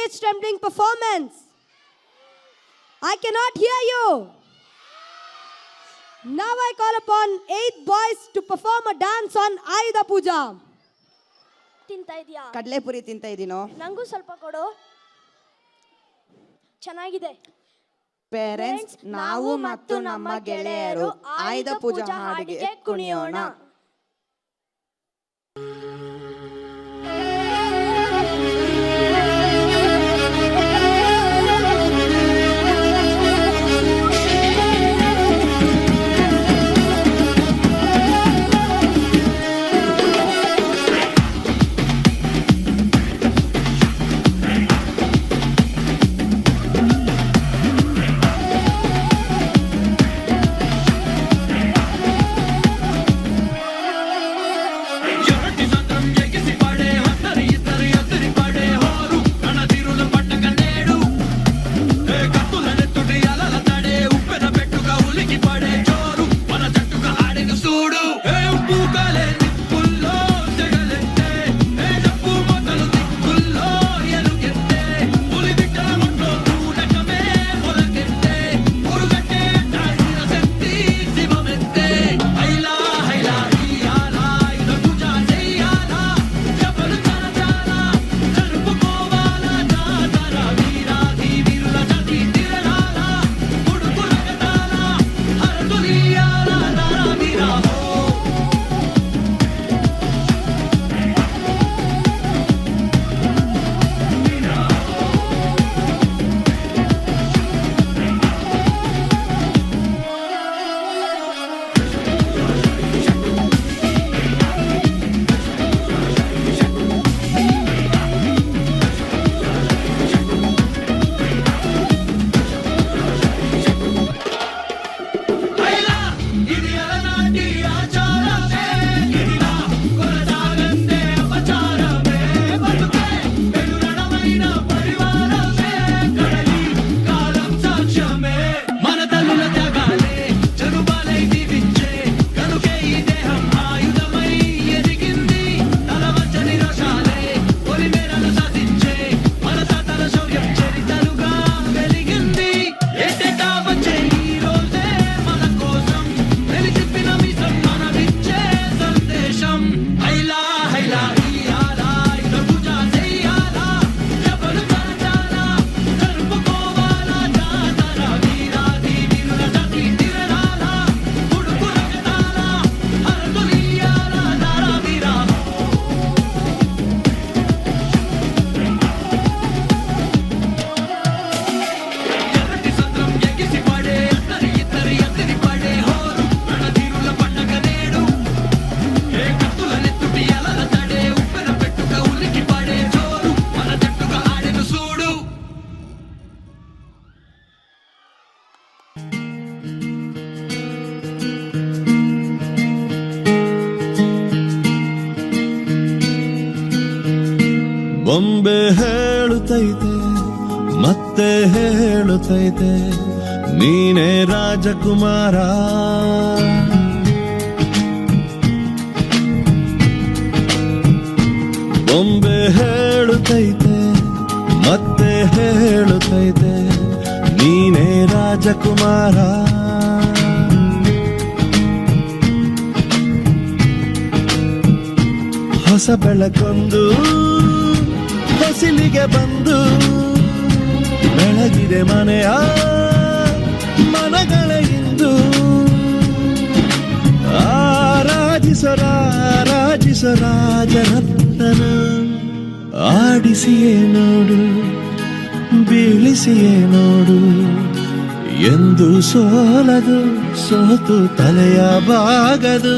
stage trembling performance. I cannot hear you. Now I call upon 8 boys to perform a dance on Ayudha Puja. ತಿಂತಾ ಇದೀಯಾ? ಕಡಲೆಪುರಿ ತಿಂತಾ ಇದೀನೋ? ನಂಗೂ ಸ್ವಲ್ಪ ಕೊಡು. ಚೆನ್ನಾಗಿದೆ. ಪೇರೆಂಟ್ಸ್, ನಾವು ಮತ್ತು ನಮ್ಮ ಗೆಳೆಯರು ಆಯುಧ ಪೂಜಾ ಹಾಡಿಗೆ ಕುಣಿಯೋಣ. ಬೊಂಬೆ ಹೇಳುತ್ತೈತೆ ಮತ್ತೆ ಹೇಳುತ್ತೈತೆ ನೀನೇ ರಾಜಕುಮಾರ. ಬೊಂಬೆ ಹೇಳುತ್ತೈತೆ ಮತ್ತೆ ಹೇಳುತ್ತೈತೆ ನೀನೇ ರಾಜಕುಮಾರ. ಹೊಸ ಬೆಳಕೊಂದು ಹೊಸಿಲಿಗೆ ಬಂದು ಬೆಳಗಿದೆ ಮನೆಯ ಮನಗಳ ಇಂದು. ಆರಾಜಿಸೋ ರಾಜನರ್ತನ ಆಡಿಸಿಯೇ ನೋಡು ಬೀಳಿಸಿಯೇ ನೋಡು ಎಂದು ಸೋಲದು ಸೋತು ತಲೆಯ ಬಾಗದು.